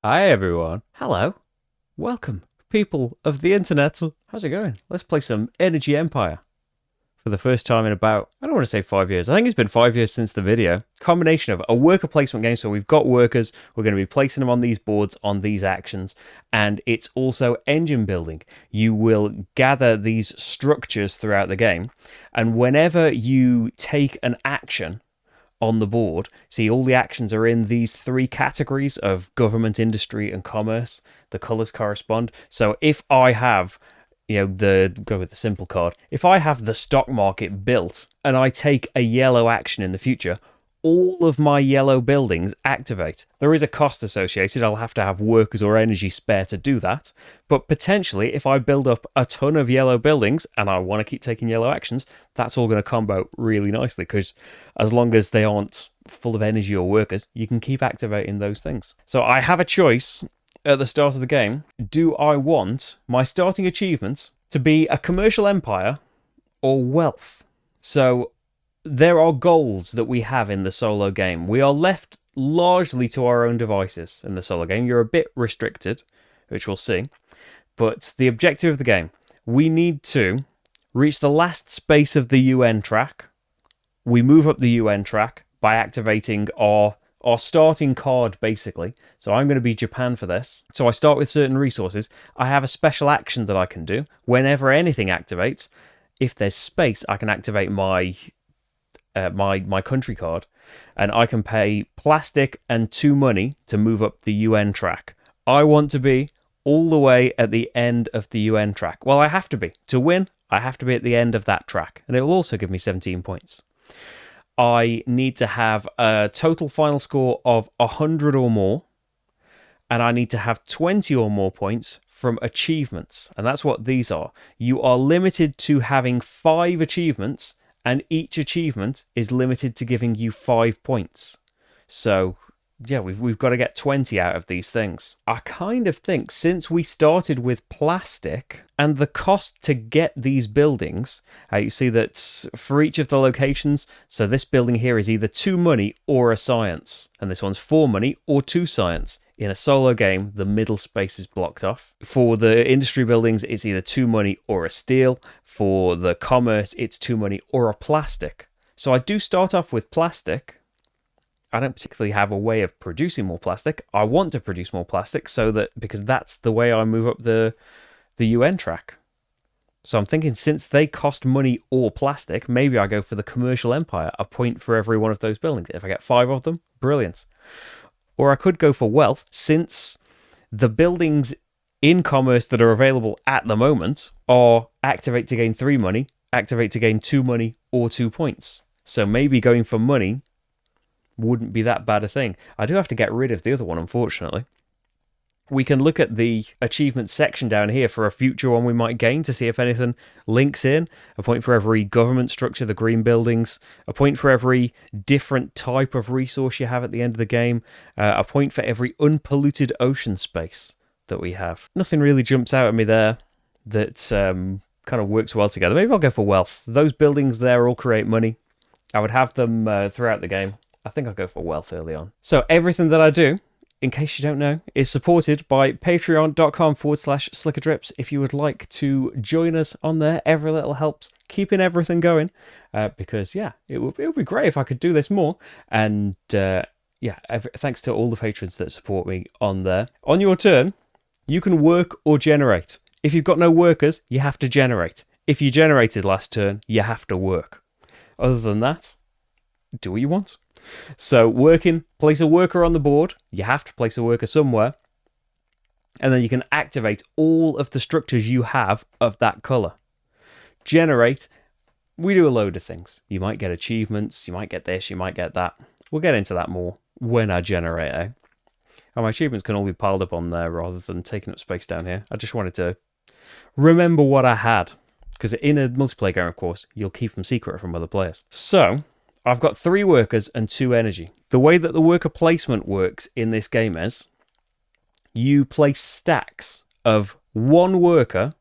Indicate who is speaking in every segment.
Speaker 1: Hi everyone. Hello. Welcome, people of the internet. How's it going? Let's play some Energy Empire. For the first time in about, I don't want to say 5 years. I think it's been 5 years since the video. Combination of a worker placement game, so we've got workers, we're going to be placing them on these boards, on these actions, and it's also engine building. You will gather these structures throughout the game, and whenever you take an action on the board, see all the actions are in these three categories of government, industry, and commerce. The colors correspond. So if I have, go with the simple card. If I have the stock market built and I take a yellow action in the future, all of my yellow buildings activate. There is a cost associated. I'll have to have workers or energy spare to do that. But potentially, if I build up a ton of yellow buildings and I want to keep taking yellow actions, that's all going to combo really nicely, because as long as they aren't full of energy or workers, you can keep activating those things. So I have a choice at the start of the game. Do I want my starting achievement to be a commercial empire or wealth? So there are goals that we have in the solo game. We are left largely to our own devices in the solo game. You're a bit restricted, which we'll see. But the objective of the game, we need to reach the last space of the UN track. We move up the UN track by activating our starting card, basically. So I'm going to be Japan for this. So I start with certain resources. I have a special action that I can do. Whenever anything activates, if there's space, I can activate my country card, and I can pay plastic and 2 money to move up the UN track. I want to be all the way at the end of the UN track. Well, I have to be. To win, I have to be at the end of that track, and it will also give me 17 points. I need to have a total final score of 100 or more, and I need to have 20 or more points from achievements, and that's what these are. You are limited to having 5 achievements, and each achievement is limited to giving you 5 points. So, yeah, we've got to get 20 out of these things. I kind of think, since we started with plastic, and the cost to get these buildings, you see that for each of the locations, so this building here is either 2 money or a science, and this one's 4 money or 2 science. In a solo game, the middle space is blocked off. For the industry buildings, it's either 2 money or a steel. For the commerce, it's 2 money or a plastic. So I do start off with plastic. I don't particularly have a way of producing more plastic. I want to produce more plastic because that's the way I move up the UN track. So I'm thinking, since they cost money or plastic, maybe I go for the commercial empire, a point for every one of those buildings. If I get 5 of them, brilliant. Or I could go for wealth, since the buildings in commerce that are available at the moment are activate to gain 3 money, activate to gain 2 money, or 2 points. So maybe going for money wouldn't be that bad a thing. I do have to get rid of the other one, unfortunately. We can look at the achievement section down here for a future one we might gain to see if anything links in. A point for every government structure, the green buildings. A point for every different type of resource you have at the end of the game. A point for every unpolluted ocean space that we have. Nothing really jumps out at me there that kind of works well together. Maybe I'll go for wealth. Those buildings there all create money. I would have them throughout the game. I think I'll go for wealth early on. So everything that I do, in case you don't know, is supported by patreon.com/slickerdrips. If you would like to join us on there, every little helps keeping everything going. Because, yeah, it would be great if I could do this more. And, thanks to all the patrons that support me on there. On your turn, you can work or generate. If you've got no workers, you have to generate. If you generated last turn, you have to work. Other than that, do what you want. So working, place a worker on the board. You have to place a worker somewhere. And then you can activate all of the structures you have of that colour. Generate, we do a load of things. You might get achievements, you might get this, you might get that. We'll get into that more when I generate, And my achievements can all be piled up on there rather than taking up space down here. I just wanted to remember what I had. Because in a multiplayer game, of course, you'll keep them secret from other players. So I've got 3 workers and 2 energy. The way that the worker placement works in this game is you place stacks of 1 worker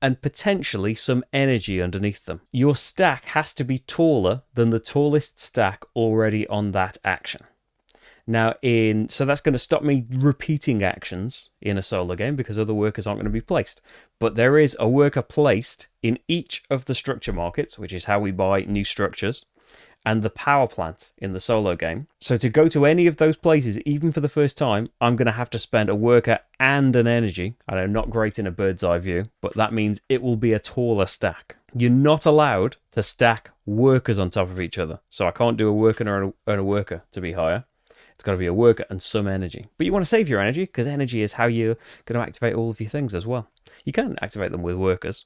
Speaker 1: and potentially some energy underneath them. Your stack has to be taller than the tallest stack already on that action. Now, so that's going to stop me repeating actions in a solo game because other workers aren't going to be placed. But there is a worker placed in each of the structure markets, which is how we buy new structures, and the power plant in the solo game. So to go to any of those places, even for the first time, I'm going to have to spend a worker and an energy. I know, not great in a bird's eye view, but that means it will be a taller stack. You're not allowed to stack workers on top of each other. So I can't do a worker and a worker to be higher. It's got to be a worker and some energy. But you want to save your energy, because energy is how you're going to activate all of your things as well. You can activate them with workers.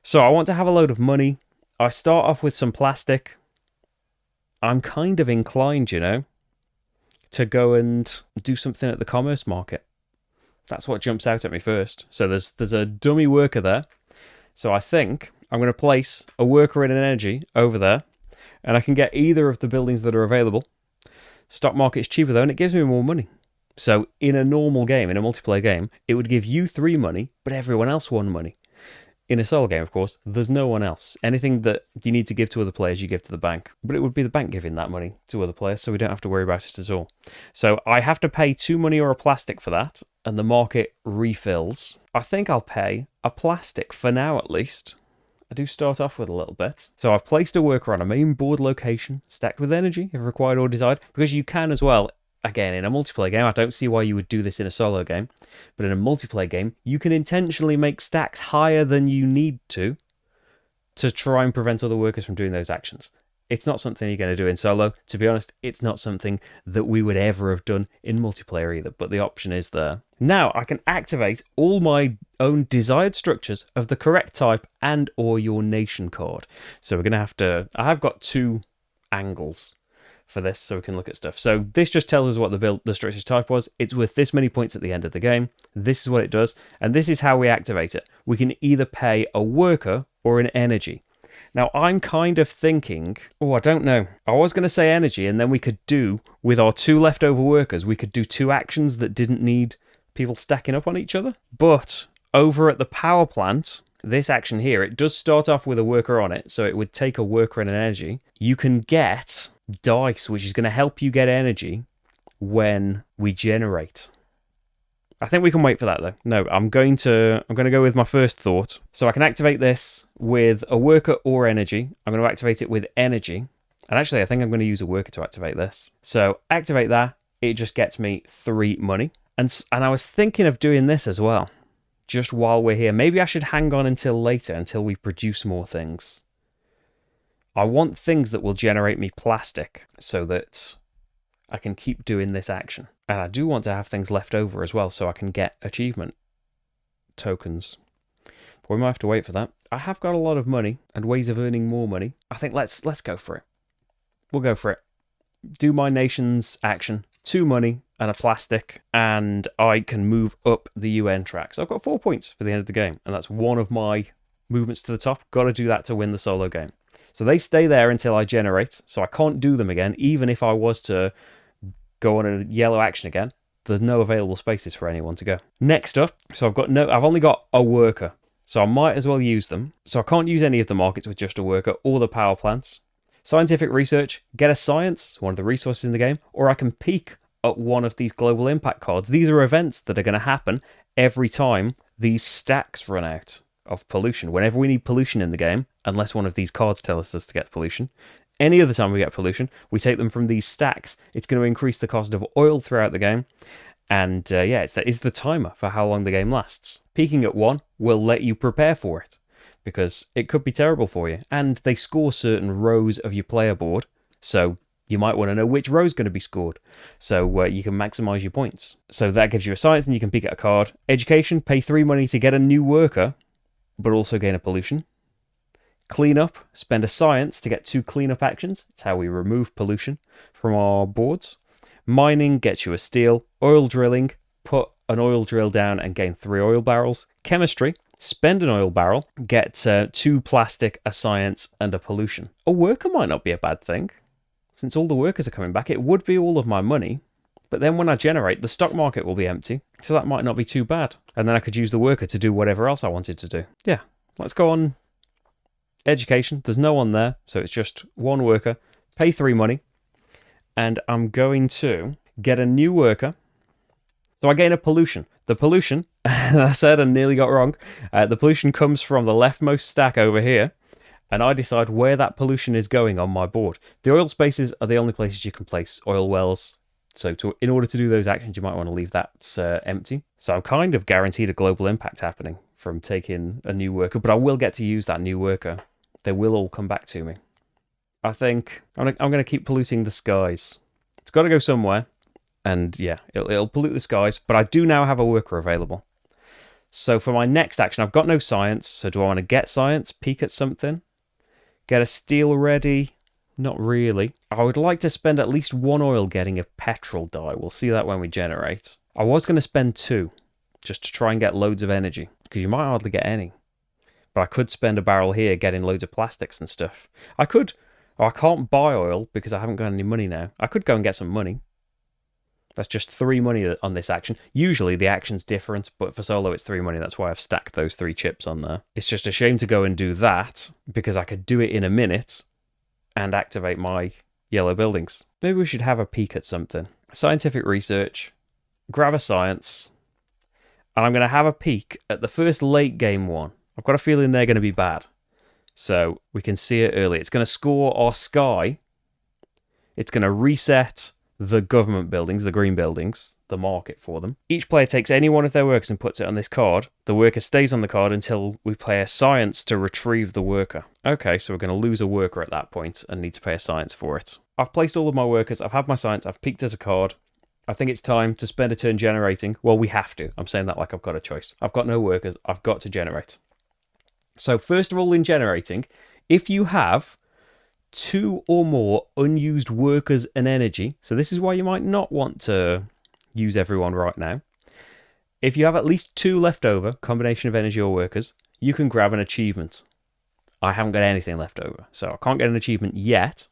Speaker 1: So I want to have a load of money. I start off with some plastic. I'm kind of inclined, to go and do something at the commerce market. That's what jumps out at me first. So there's a dummy worker there. So I think I'm going to place a worker and an energy over there, and I can get either of the buildings that are available. Stock market's cheaper though, and it gives me more money. So in a normal game, in a multiplayer game, it would give you 3 money, but everyone else 1 money. In a solo game, of course, there's no one else. Anything that you need to give to other players, you give to the bank. But it would be the bank giving that money to other players, so we don't have to worry about it at all. So I have to pay 2 money or a plastic for that, and the market refills. I think I'll pay a plastic for now, at least. I do start off with a little bit. So I've placed a worker on a main board location, stacked with energy, if required or desired, because you can as well. Again, in a multiplayer game, I don't see why you would do this in a solo game, but in a multiplayer game, you can intentionally make stacks higher than you need to try and prevent other workers from doing those actions. It's not something you're going to do in solo. To be honest, it's not something that we would ever have done in multiplayer either, but the option is there. Now, I can activate all my own desired structures of the correct type and or your nation card. So we're going to have to... I have got 2 angles for this, so we can look at stuff. So this just tells us what the structure's type was. It's worth this many points at the end of the game. This is what it does, and this is how we activate it. We can either pay a worker or an energy. Now, I'm kind of thinking... I don't know. I was going to say energy, and then we could do, with our 2 leftover workers, we could do 2 actions that didn't need people stacking up on each other. But over at the power plant, this action here, it does start off with a worker on it, so it would take a worker and an energy. You can get dice, which is going to help you get energy when we generate. I think we can wait for that though. No, I'm going to go with my first thought. So I can activate this with a worker or energy. I'm going to activate it with energy. And actually, I think I'm going to use a worker to activate this. So activate that. It just gets me 3 money. And I was thinking of doing this as well, just while we're here. Maybe I should hang on until later, until we produce more things. I want things that will generate me plastic so that I can keep doing this action. And I do want to have things left over as well so I can get achievement tokens. But we might have to wait for that. I have got a lot of money and ways of earning more money. I think let's go for it. We'll go for it. Do my nation's action. 2 money and a plastic, and I can move up the UN track. So I've got 4 points for the end of the game, and that's one of my movements to the top. Got to do that to win the solo game. So they stay there until I generate, so I can't do them again, even if I was to go on a yellow action again. There's no available spaces for anyone to go. Next up, so I've only got a worker, so I might as well use them. So I can't use any of the markets with just a worker or the power plants. Scientific research, get a science, one of the resources in the game, or I can peek at one of these global impact cards. These are events that are going to happen every time these stacks run out of pollution. Whenever we need pollution in the game, unless one of these cards tells us to get pollution, any other time we get pollution, we take them from these stacks. It's going to increase the cost of oil throughout the game. And it's the timer for how long the game lasts. Peaking at 1 will let you prepare for it, because it could be terrible for you. And they score certain rows of your player board, so you might want to know which row is going to be scored, so you can maximize your points. So that gives you a science, and you can peek at a card. Education, pay 3 money to get a new worker, but also gain a pollution. Clean up, spend a science to get 2 cleanup actions. It's how we remove pollution from our boards. Mining gets you a steel. Oil drilling, put an oil drill down and gain 3 oil barrels. Chemistry, spend an oil barrel, get 2 plastic, a science, and a pollution. A worker might not be a bad thing. Since all the workers are coming back, it would be all of my money. But then when I generate, the stock market will be empty. So that might not be too bad. And then I could use the worker to do whatever else I wanted to do. Yeah, let's go on education. There's no one there, so it's just 1 worker. Pay 3 money. and I'm going to get a new worker. So I gain a pollution. The pollution, I said and nearly got wrong, the pollution comes from the leftmost stack over here, and I decide where that pollution is going on my board. The oil spaces are the only places you can place oil wells. So in order to do those actions, you might want to leave that empty. So I'm kind of guaranteed a global impact happening from taking a new worker, but I will get to use that new worker. They will all come back to me. I think I'm going to keep polluting the skies. It's got to go somewhere. And yeah, it'll pollute the skies, but I do now have a worker available. So for my next action, I've got no science. So do I want to get science, peek at something? Get a steel ready? Not really. I would like to spend at least 1 oil getting a petrol dye. We'll see that when we generate. I was going to spend 2, just to try and get loads of energy, because you might hardly get any. But I could spend a barrel here getting loads of plastics and stuff. I can't buy oil because I haven't got any money now. I could go and get some money. That's just 3 money on this action. Usually the action's different, but for solo it's 3 money. That's why I've stacked those 3 chips on there. It's just a shame to go and do that, because I could do it in a minute and activate my yellow buildings. Maybe we should have a peek at something. Scientific research, grab a science, and I'm going to have a peek at the first late game one. I've got a feeling they're going to be bad. So we can see it early. It's going to score our sky. It's going to reset the government buildings, the green buildings, the market for them. Each player takes any one of their workers and puts it on this card. The worker stays on the card until we play a science to retrieve the worker. Okay, so we're going to lose a worker at that point and need to pay a science for it. I've placed all of my workers, I've had my science, I've peeked as a card. I think it's time to spend a turn generating. Well, we have to. I'm saying that like I've got a choice. I've got no workers, I've got to generate. So first of all in generating, if you have 2 or more unused workers and energy. So this is why you might not want to use everyone right now. If you have at least 2 left over, combination of energy or workers, you can grab an achievement. I haven't got anything left over, so I can't get an achievement yet.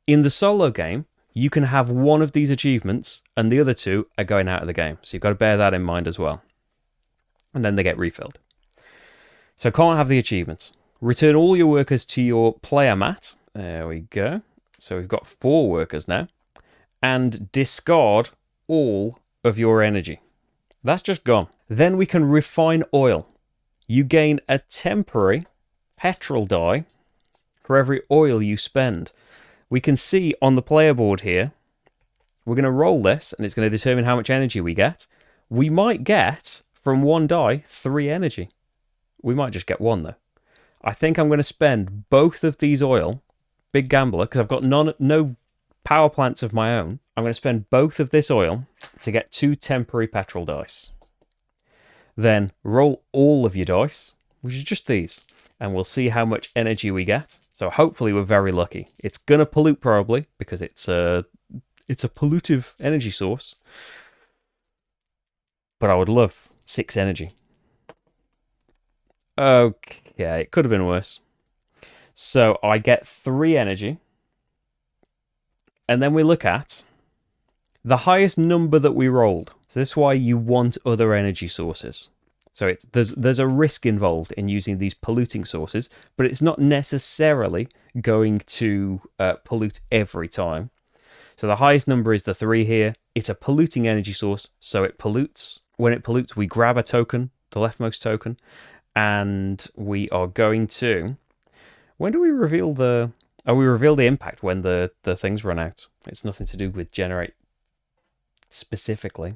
Speaker 1: In the solo game, you can have 1 of these achievements and the other 2 are going out of the game. So you've got to bear that in mind as well. And then they get refilled. So can't have the achievements. Return all your workers to your player mat. There we go. So we've got 4 workers now. And discard all of your energy. That's just gone. Then we can refine oil. You gain a temporary petrol dye for every oil you spend. We can see on the player board here, we're going to roll this and it's going to determine how much energy we get. We might get, from 1 dye, 3 energy. We might just get 1 though. I think I'm going to spend both of these oil, big gambler, because I've got no power plants of my own. I'm going to spend both of this oil to get 2 temporary petrol dice. Then roll all of your dice, which is just these, and we'll see how much energy we get. So hopefully we're very lucky. It's going to pollute probably, because it's a pollutive energy source. But I would love 6 energy. Okay. Yeah, it could have been worse. So I get 3 energy. And then we look at the highest number that we rolled. So this is why you want other energy sources. So there's a risk involved in using these polluting sources, but it's not necessarily going to pollute every time. So the highest number is the 3 here. It's a polluting energy source, so it pollutes. When it pollutes, we grab a token, the leftmost token, and we are going to... When do we reveal the... Oh, we reveal the impact when the things run out. It's nothing to do with generate specifically.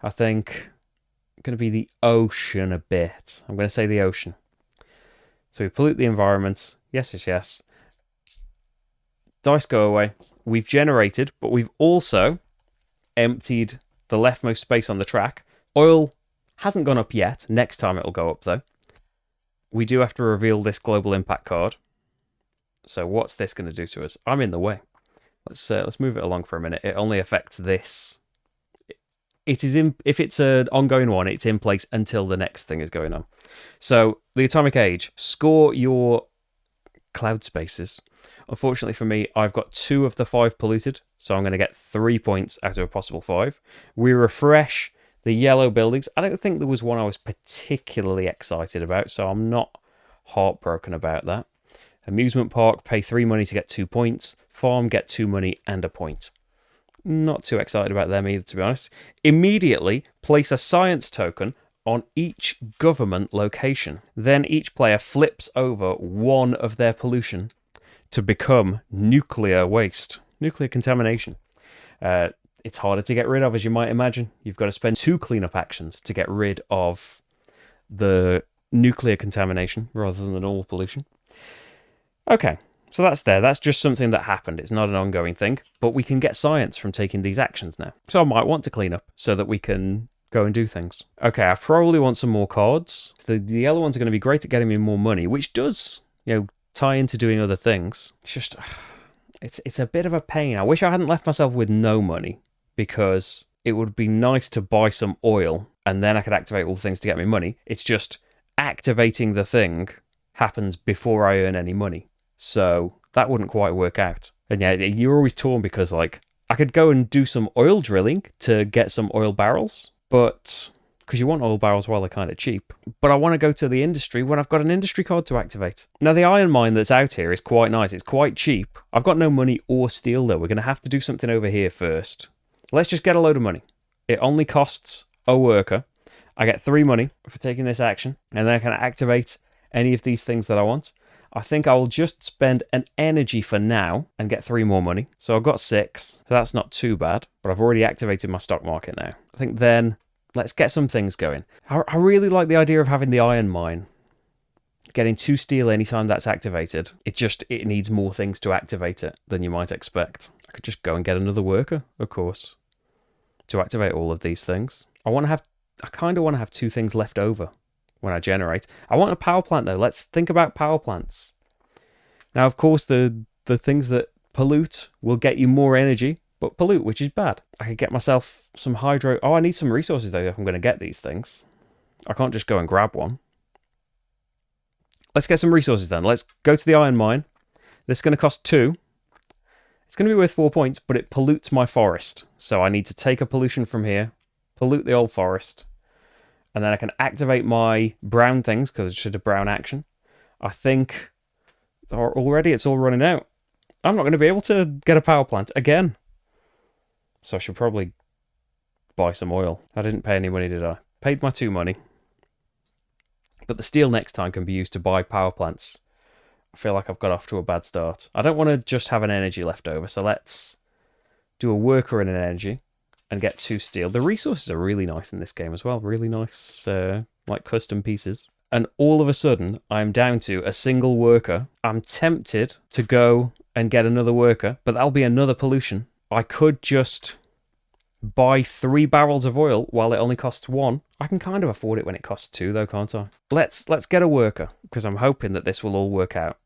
Speaker 1: I think it's going to be the ocean a bit. I'm going to say the ocean. So we pollute the environment. Yes, yes, yes. Dice go away. We've generated, but we've also emptied the leftmost space on the track. Oil hasn't gone up yet. Next time it'll go up, though. We do have to reveal this global impact card. So what's this going to do to us? I'm in the way. Let's move it along for a minute. It only affects this. It is in. If it's an ongoing one, it's in place until the next thing is going on. So the atomic age. Score your cloud spaces. Unfortunately for me, I've got 2 of the 5 polluted, so I'm going to get 3 points out of a possible 5. We refresh the yellow buildings. I don't think there was one I was particularly excited about, so I'm not heartbroken about that. Amusement park, pay 3 money to get 2 points. Farm, get 2 money and a point. Not too excited about them either, to be honest. Immediately, place a science token on each government location. Then each player flips over one of their pollution to become nuclear waste, nuclear contamination. It's harder to get rid of, as you might imagine. You've got to spend 2 cleanup actions to get rid of the nuclear contamination rather than the normal pollution. Okay, so that's there. That's just something that happened. It's not an ongoing thing, but we can get science from taking these actions now. So I might want to clean up so that we can go and do things. Okay, I probably want some more cards. The yellow ones are going to be great at getting me more money, which does, tie into doing other things. It's just, it's a bit of a pain. I wish I hadn't left myself with no money, because it would be nice to buy some oil and then I could activate all the things to get me money. It's just activating the thing happens before I earn any money. So that wouldn't quite work out. And yeah, you're always torn because, I could go and do some oil drilling to get some oil barrels, but because you want oil barrels while they're kind of cheap. But I want to go to the industry when I've got an industry card to activate. Now, the iron mine that's out here is quite nice. It's quite cheap. I've got no money or steel, though. We're going to have to do something over here first. Let's just get a load of money. It only costs a worker. I get 3 money for taking this action, and then I can activate any of these things that I want. I think I will just spend an energy for now and get 3 more money. So I've got 6, so that's not too bad. But I've already activated my stock market now. I think then let's get some things going. I really like the idea of having the iron mine. Getting 2 steel anytime that's activated. It needs more things to activate it than you might expect. I could just go and get another worker, of course, to activate all of these things. I kind of want to have 2 things left over when I generate. I want a power plant, though. Let's think about power plants. Now, of course, the things that pollute will get you more energy, but pollute, which is bad. I could get myself some hydro. Oh, I need some resources, though, if I'm going to get these things. I can't just go and grab one. Let's get some resources, then. Let's go to the iron mine. This is going to cost 2. It's going to be worth 4 points, but it pollutes my forest. So I need to take a pollution from here, pollute the old forest, and then I can activate my brown things, because it's just a brown action. I think already it's all running out. I'm not going to be able to get a power plant again. So I should probably buy some oil. I didn't pay any money, did I? Paid my 2 money. But the steel next time can be used to buy power plants. I feel like I've got off to a bad start. I don't want to just have an energy left over, so let's do a worker and an energy and get 2 steel. The resources are really nice in this game as well. Really nice, custom pieces. And all of a sudden, I'm down to a single worker. I'm tempted to go and get another worker, but that'll be another pollution. I could just buy 3 barrels of oil while it only costs 1. I can kind of afford it when it costs 2, though, can't I? Let's get a worker, because I'm hoping that this will all work out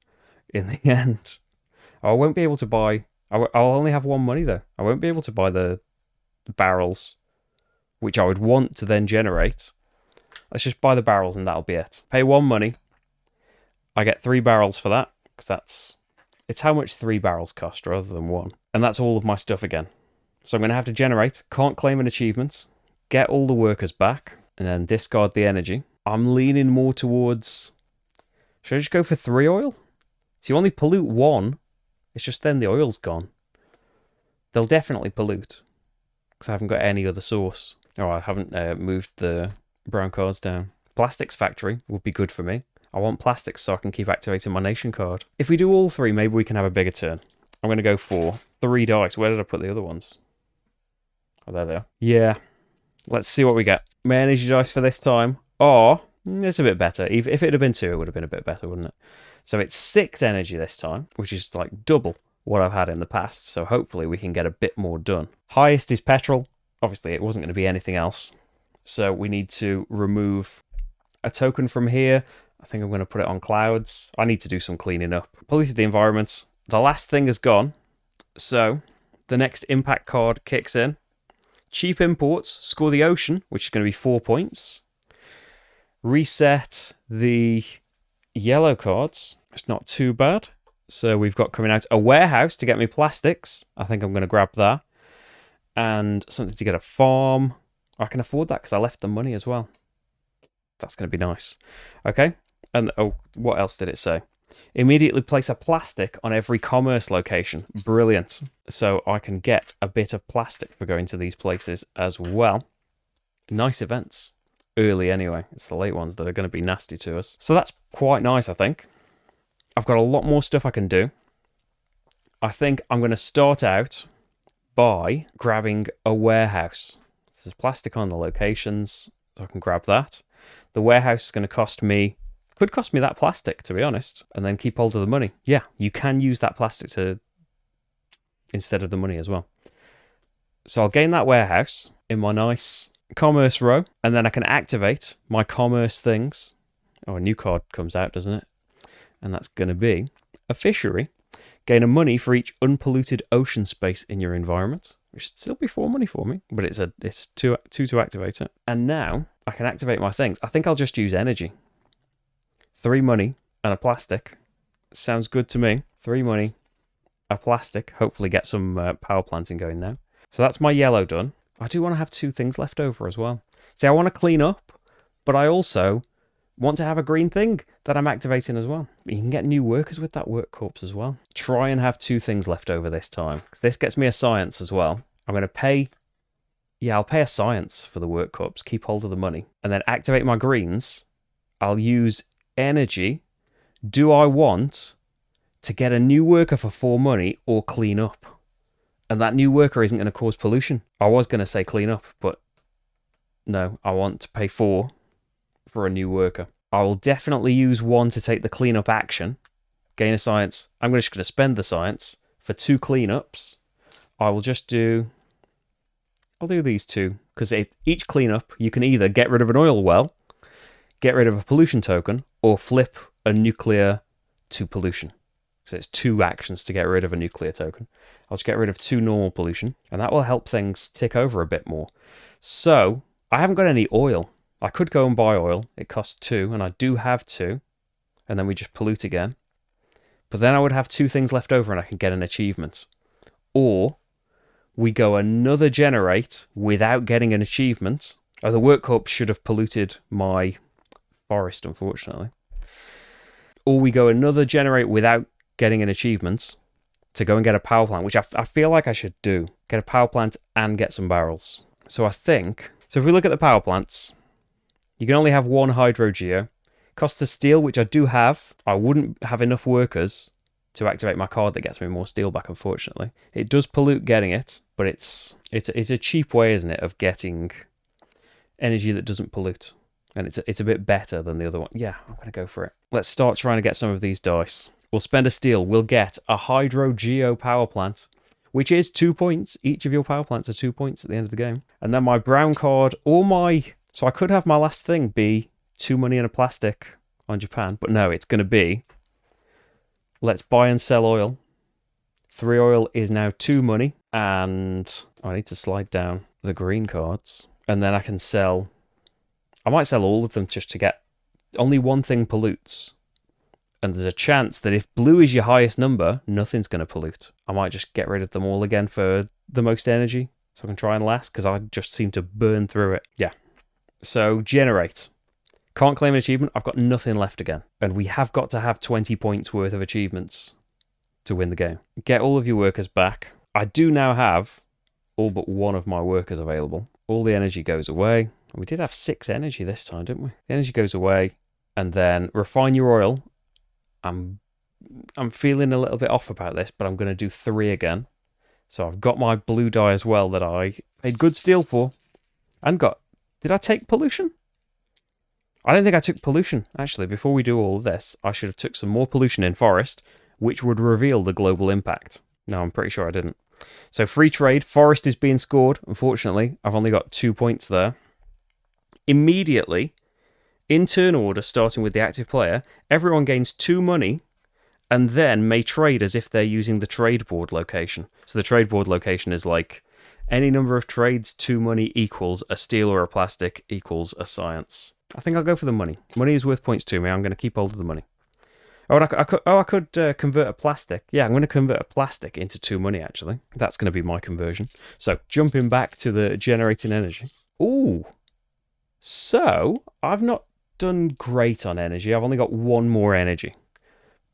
Speaker 1: in the end. I won't be able to buy... I'll only have 1 money, though. I won't be able to buy the barrels, which I would want to then generate. Let's just buy the barrels and that'll be it. Pay 1 money. I get 3 barrels for that, because it's how much 3 barrels cost rather than 1. And that's all of my stuff again. So I'm going to have to generate, can't claim an achievement, get all the workers back, and then discard the energy. I'm leaning more towards... Should I just go for 3 oil? So you only pollute 1. It's just then the oil's gone. They'll definitely pollute, because I haven't got any other source. Oh, I haven't moved the brown cards down. Plastics factory would be good for me. I want plastics so I can keep activating my nation card. If we do all 3, maybe we can have a bigger turn. I'm going to go for 3 dice. Where did I put the other ones? Oh, there they are. Yeah. Let's see what we get. My energy dice for this time are... It's a bit better. If it had been 2, it would have been a bit better, wouldn't it? So it's 6 energy this time, which is like double what I've had in the past. So hopefully we can get a bit more done. Highest is petrol. Obviously, it wasn't going to be anything else. So we need to remove a token from here. I think I'm going to put it on clouds. I need to do some cleaning up. Polluted the environment. The last thing is gone. So the next impact card kicks in. Cheap imports. Score the ocean, which is going to be 4 points. Reset the yellow cards. It's not too bad. So we've got coming out a warehouse to get me plastics. I think I'm going to grab that. And something to get a farm. I can afford that because I left the money as well. That's going to be nice. Okay. And oh, what else did it say? Immediately place a plastic on every commerce location. Brilliant. So I can get a bit of plastic for going to these places as well. Nice events. Early anyway. It's the late ones that are going to be nasty to us. So that's quite nice, I think. I've got a lot more stuff I can do. I think I'm going to start out by grabbing a warehouse. There's plastic on the locations, so I can grab that. The warehouse is going to cost me, could cost me that plastic, to be honest, and then keep hold of the money. Yeah, you can use that plastic to instead of the money as well. So I'll gain that warehouse in my nice commerce row, and then I can activate my commerce things. Oh, a new card comes out, doesn't it? And that's going to be a fishery. Gain a money for each unpolluted ocean space in your environment, which should still be 4 money for me, but it's two to activate it. And now I can activate my things. I think I'll just use energy. 3 money and a plastic. Sounds good to me. 3 money, a plastic. Hopefully get some power planting going now. So that's my yellow done. I do want to have 2 things left over as well. See, I want to clean up, but I also want to have a green thing that I'm activating as well. You can get new workers with that work corpse as well. Try and have 2 things left over this time. This gets me a science as well. I'm going to pay... Yeah, I'll pay a science for the work corpse. Keep hold of the money. And then activate my greens. I'll use energy. Do I want to get a new worker for 4 money or clean up? And that new worker isn't going to cause pollution. I was going to say clean up, but no, I want to pay 4 for a new worker. I will definitely use 1 to take the cleanup action. Gain a science. I'm just going to spend the science for 2 cleanups. I will just do... I'll do these 2, because each cleanup, you can either get rid of an oil well, get rid of a pollution token, or flip a nuclear to pollution. So it's 2 actions to get rid of a nuclear token. I'll just get rid of 2 normal pollution, and that will help things tick over a bit more. So, I haven't got any oil. I could go and buy oil. It costs 2, and I do have 2. And then we just pollute again. But then I would have 2 things left over, and I can get an achievement. Or we go another generate without getting an achievement. Oh, the work corpse should have polluted my forest, unfortunately. Or we go another generate without getting an achievement to go and get a power plant, which I feel like I should do. Get a power plant and get some barrels. So I think... So if we look at the power plants... You can only have 1 hydro geo. Cost of steel, which I do have. I wouldn't have enough workers to activate my card that gets me more steel back, unfortunately. It does pollute getting it, but it's a cheap way, isn't it, of getting energy that doesn't pollute. And it's a bit better than the other one. Yeah, I'm going to go for it. Let's start trying to get some of these dice. We'll spend a steel. We'll get a hydro geo power plant, which is 2 points. Each of your power plants are 2 points at the end of the game. And then my brown card, or my... So I could have my last thing be 2 money and a plastic on Japan, but no, it's going to be, let's buy and sell oil. 3 oil is now 2 money, and I need to slide down the green cards, and then I can sell, I might sell all of them just to get, only 1 thing pollutes, and there's a chance that if blue is your highest number, nothing's going to pollute. I might just get rid of them all again for the most energy, so I can try and last, because I just seem to burn through it. Yeah. So, generate. Can't claim an achievement. I've got nothing left again. And we have got to have 20 points worth of achievements to win the game. Get all of your workers back. I do now have all but 1 of my workers available. All the energy goes away. We did have 6 energy this time, didn't we? The energy goes away. And then refine your oil. I'm feeling a little bit off about this, but I'm going to do 3 again. So I've got my blue dye as well that I paid good steel for. And got... Did I take pollution? I don't think I took pollution. Actually, before we do all of this, I should have took some more pollution in forest, which would reveal the global impact. No, I'm pretty sure I didn't. So free trade. Forest is being scored. Unfortunately, I've only got 2 points there. Immediately, in turn order, starting with the active player, everyone gains 2 money and then may trade as if they're using the trade board location. So the trade board location is like... Any number of trades, 2 money equals a steel or a plastic equals a science. I think I'll go for the money. Money is worth points to me. I'm going to keep hold of the money. Oh, and I could convert a plastic. Yeah, I'm going to convert a plastic into 2 money, actually. That's going to be my conversion. So, jumping back to the generating energy. Ooh. So, I've not done great on energy. I've only got 1 more energy.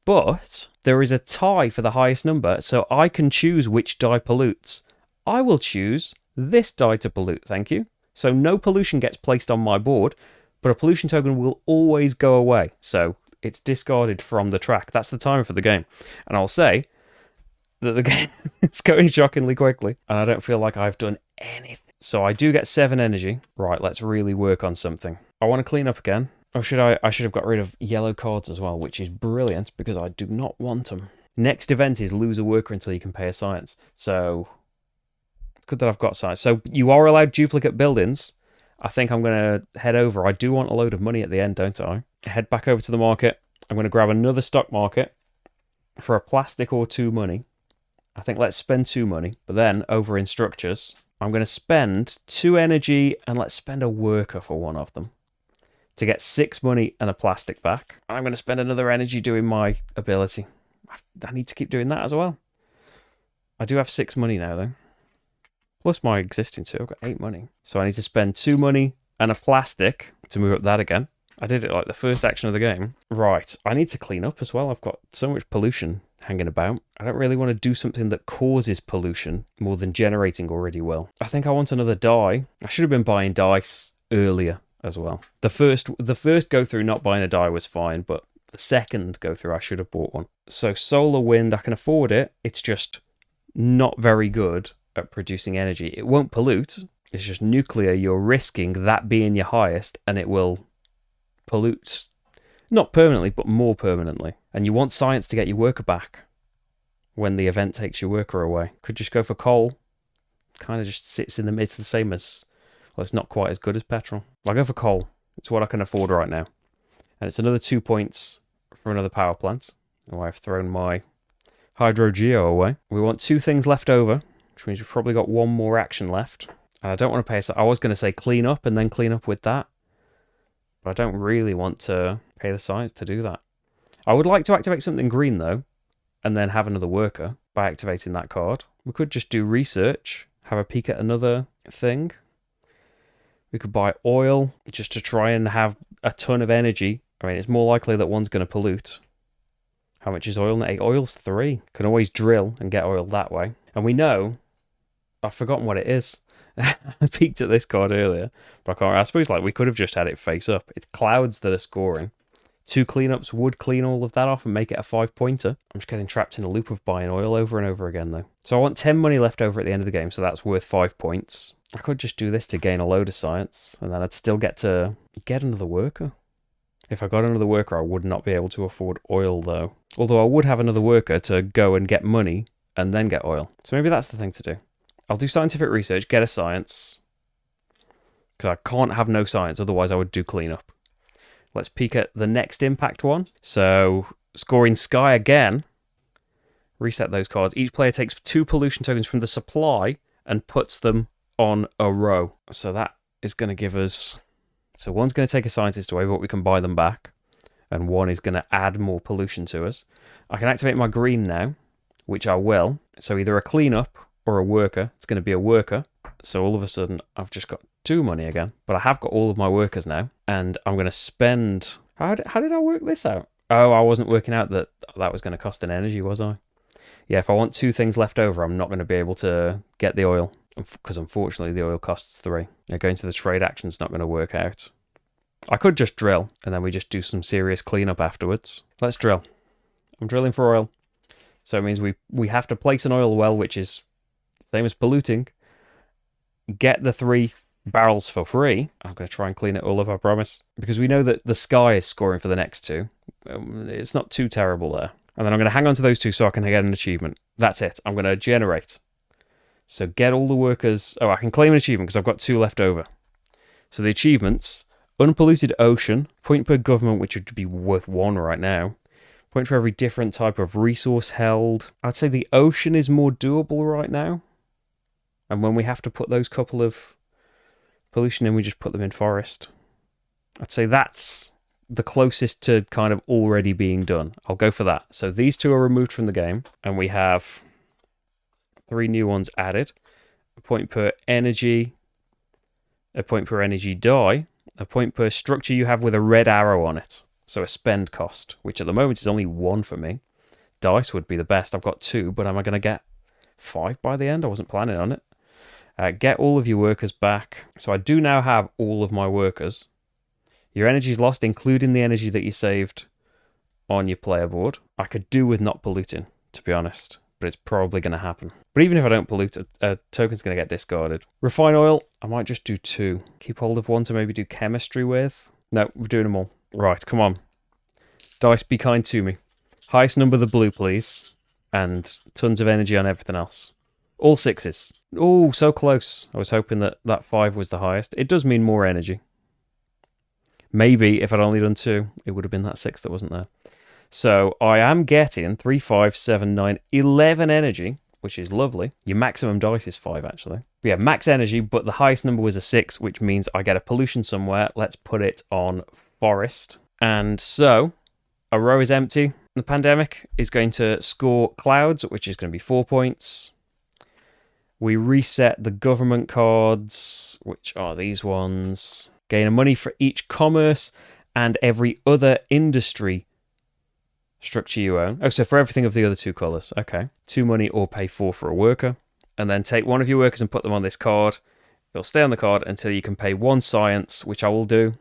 Speaker 1: But there is a tie for the highest number, so I can choose which die pollutes. I will choose this die to pollute, thank you. So no pollution gets placed on my board, but a pollution token will always go away. So it's discarded from the track. That's the timer for the game. And I'll say that the game is going shockingly quickly, and I don't feel like I've done anything. So I do get 7 energy. Right, let's really work on something. I want to clean up again. Or should I should have got rid of yellow cards as well, which is brilliant because I do not want them. Next event is lose a worker until you can pay a science. So it's good that I've got science. So you are allowed duplicate buildings. I think I'm going to head over. I do want a load of money at the end, don't I? Head back over to the market. I'm going to grab another stock market for a plastic or 2 money. I think let's spend 2 money. But then over in structures, I'm going to spend 2 energy and let's spend a worker for one of them to get 6 money and a plastic back. I'm going to spend another energy doing my ability. I need to keep doing that as well. I do have 6 money now, though. Plus my existing 2. I've got 8 money. So I need to spend 2 money and a plastic to move up that again. I did it like the first action of the game. Right, I need to clean up as well. I've got so much pollution hanging about. I don't really want to do something that causes pollution more than generating already will. I think I want another die. I should have been buying dice earlier as well. The first go through not buying a die was fine, but the second go through I should have bought one. So solar wind, I can afford it. It's just not very good at producing energy. It won't pollute. It's just nuclear. You're risking that being your highest, and it will pollute, not permanently, but more permanently. And you want science to get your worker back when the event takes your worker away. Could just go for coal. Kind of just sits in the midst, the same as, well, it's not quite as good as petrol. I'll go for coal. It's what I can afford right now. And it's another 2 points for another power plant. Oh, I've thrown my hydro geo away. We want 2 things left over, which means we've probably got 1 more action left. And I don't want to pay, I was going to say clean up and then clean up with that. But I don't really want to pay the science to do that. I would like to activate something green, though, and then have another worker by activating that card. We could just do research, have a peek at another thing. We could buy oil just to try and have a ton of energy. I mean, it's more likely that one's going to pollute. How much is oil? Oil's 3. Can always drill and get oil that way. And we know, I've forgotten what it is. I peeked at this card earlier, but I can't. I suppose like we could have just had it face up. It's clouds that are scoring. 2 cleanups would clean all of that off and make it a 5-pointer. I'm just getting trapped in a loop of buying oil over and over again, though. So I want 10 money left over at the end of the game, so that's worth 5 points. I could just do this to gain a load of science, and then I'd still get to get another worker. If I got another worker, I would not be able to afford oil, though. Although I would have another worker to go and get money and then get oil. So maybe that's the thing to do. I'll do scientific research, get a science, because I can't have no science, otherwise I would do cleanup. Let's peek at the next impact one. So, scoring Sky again. Reset those cards. Each player takes 2 pollution tokens from the supply and puts them on a row. So that is going to give us... So one's going to take a scientist away, but we can buy them back. And one is going to add more pollution to us. I can activate my green now, which I will. So either a cleanup or a worker. It's going to be a worker. So all of a sudden, I've just got 2 money again. But I have got all of my workers now. And I'm going to spend... How did I work this out? Oh, I wasn't working out that was going to cost an energy, was I? Yeah, if I want 2 things left over, I'm not going to be able to get the oil. Because unfortunately, the oil costs 3. Yeah, going to the trade action's not going to work out. I could just drill, and then we just do some serious cleanup afterwards. Let's drill. I'm drilling for oil. So it means we have to place an oil well, which is same as polluting. Get the 3 barrels for free. I'm going to try and clean it all up, I promise. Because we know that the Sky is scoring for the next 2. It's not too terrible there. And then I'm going to hang on to those 2 so I can get an achievement. That's it. I'm going to generate. So get all the workers... Oh, I can claim an achievement because I've got 2 left over. So the achievements... Unpolluted ocean. Point per government, which would be worth 1 right now. Point for every different type of resource held. I'd say the ocean is more doable right now. And when we have to put those couple of pollution in, we just put them in forest. I'd say that's the closest to kind of already being done. I'll go for that. So these 2 are removed from the game. And we have 3 new ones added. A point per energy. A point per energy die. A point per structure you have with a red arrow on it. So a spend cost, which at the moment is only 1 for me. Dice would be the best. I've got 2, but am I going to get 5 by the end? I wasn't planning on it. Get all of your workers back. So I do now have all of my workers. Your energy is lost, including the energy that you saved on your player board. I could do with not polluting, to be honest, but it's probably going to happen. But even if I don't pollute, a token's going to get discarded. Refine oil, I might just do 2. Keep hold of 1 to maybe do chemistry with. No, we're doing them all. Right, come on. Dice, be kind to me. Highest number of the blue, please. And tons of energy on everything else. All 6s. Oh, so close. I was hoping that 5 was the highest. It does mean more energy. Maybe if I'd only done 2, it would have been that 6 that wasn't there. So I am getting 3, 5, 7, 9, 11 energy, which is lovely. Your maximum dice is 5, actually. But yeah, max energy, but the highest number was a 6, which means I get a pollution somewhere. Let's put it on forest. And so a row is empty. The pandemic is going to score clouds, which is going to be 4 points. We reset the government cards, which are these ones. Gain a money for each commerce and every other industry structure you own. Oh, so for everything of the other 2 colours. Okay. 2 money or pay 4 for a worker. And then take one of your workers and put them on this card. It'll stay on the card until you can pay 1 science, which I will do.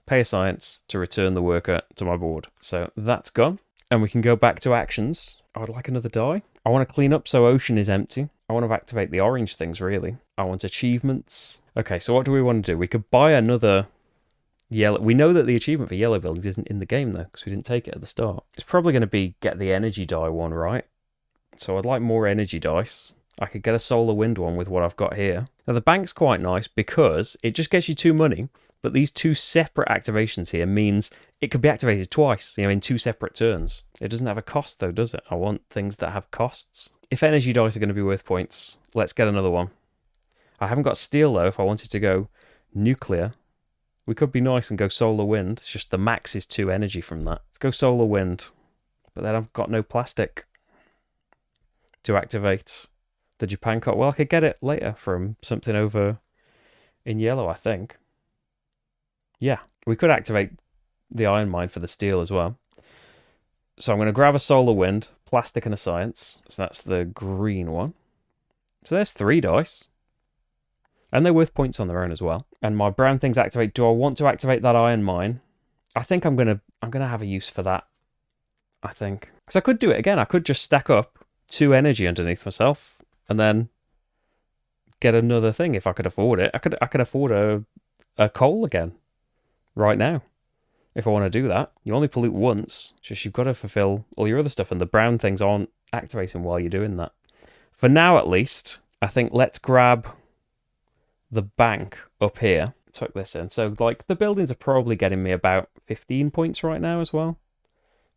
Speaker 1: Pay a science to return the worker to my board. So that's gone. And we can go back to actions. I would like another die. I want to clean up so ocean is empty. I want to activate the orange things, really. I want achievements. Okay, so what do we want to do? We could buy another yellow. We know that the achievement for yellow buildings isn't in the game, though, because we didn't take it at the start. It's probably going to be get the energy die one, right? So I'd like more energy dice. I could get a solar wind one with what I've got here. Now, the bank's quite nice because it just gets you 2 money, but these 2 separate activations here means it could be activated twice, in 2 separate turns. It doesn't have a cost, though, does it? I want things that have costs. If energy dice are going to be worth points, let's get another one. I haven't got steel, though, if I wanted to go nuclear. We could be nice and go solar wind. It's just the max is 2 energy from that. Let's go solar wind. But then I've got no plastic to activate the Japan card. Well, I could get it later from something over in yellow, I think. Yeah, we could activate the iron mine for the steel as well. So I'm going to grab a solar wind, plastic and a science. So that's the green one. So there's 3 dice. And they're worth points on their own as well. And my brown things activate. Do I want to activate that iron mine? I think I'm gonna have a use for that. I think. Because I could do it again. I could just stack up 2 energy underneath myself and then get another thing if I could afford it. I could afford a coal again right now. If I want to do that. You only pollute once. Just you've got to fulfill all your other stuff, and the brown things aren't activating while you're doing that. For now, at least, I think let's grab the bank up here. Tuck this in. So, like, the buildings are probably getting me about 15 points right now as well.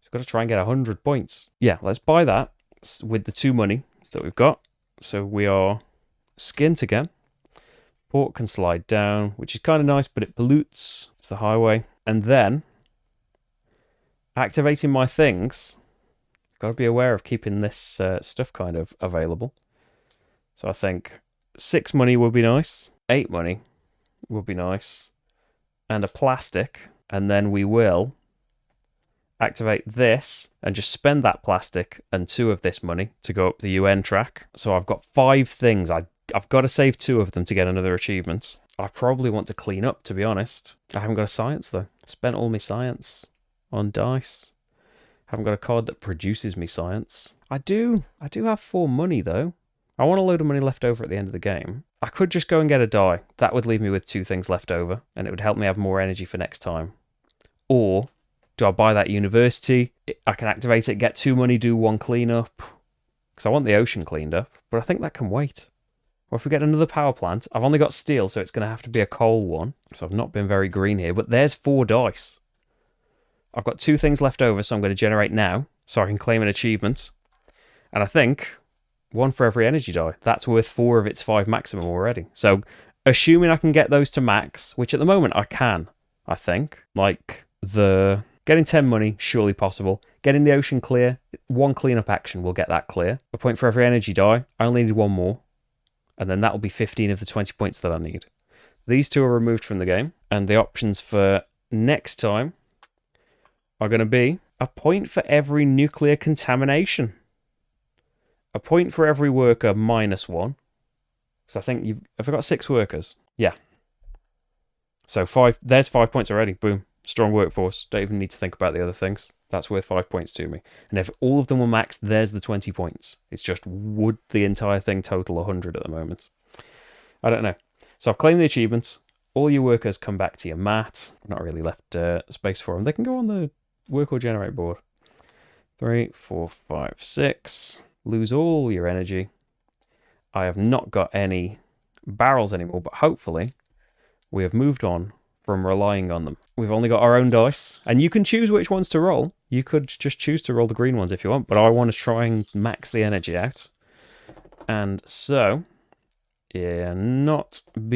Speaker 1: So, I've got to try and get 100 points. Yeah, let's buy that with the 2 money that we've got. So, we are skint again. Port can slide down, which is kind of nice, but it pollutes. It's the highway. And then, activating my things, got to be aware of keeping this stuff kind of available. So I think 6 money would be nice, 8 money would be nice, and a plastic, and then we will activate this and just spend that plastic and 2 of this money to go up the UN track. So I've got 5 things. I've got to save 2 of them to get another achievement. I probably want to clean up, to be honest. I haven't got a science, though. Spent all my science on dice. Haven't got a card that produces me science. I do have 4 money, though. I want a load of money left over at the end of the game. I could just go and get a die. That would leave me with 2 things left over, and it would help me have more energy for next time. Or, do I buy that university? I can activate it, get 2 money, do 1 cleanup. Because I want the ocean cleaned up, but I think that can wait. Or if we get another power plant, I've only got steel, so it's going to have to be a coal one. So I've not been very green here, but there's 4 dice. I've got 2 things left over, so I'm going to generate now, so I can claim an achievement. And I think 1 for every energy die. That's worth 4 of its 5 maximum already. So assuming I can get those to max, which at the moment I can, I think. Like the getting 10 money, surely possible. Getting the ocean clear, 1 cleanup action will get that clear. A point for every energy die. I only need 1 more. And then that will be 15 of the 20 points that I need. These 2 are removed from the game. And the options for next time are going to be a point for every nuclear contamination. A point for every worker -1. So I think have I got 6 workers? Yeah. So 5, there's 5 points already. Boom. Strong workforce. Don't even need to think about the other things. That's worth 5 points to me. And if all of them were maxed, there's the 20 points. It's just, would the entire thing total 100 at the moment? I don't know. So I've claimed the achievements. All your workers come back to your mat. Not really left space for them. They can go on the work or generate board. 3, 4, 5, 6. Lose all your energy. I have not got any barrels anymore, but hopefully we have moved on from relying on them. We've only got our own dice, and you can choose which ones to roll. You could just choose to roll the green ones if you want, but I want to try and max the energy out. And so, yeah, I've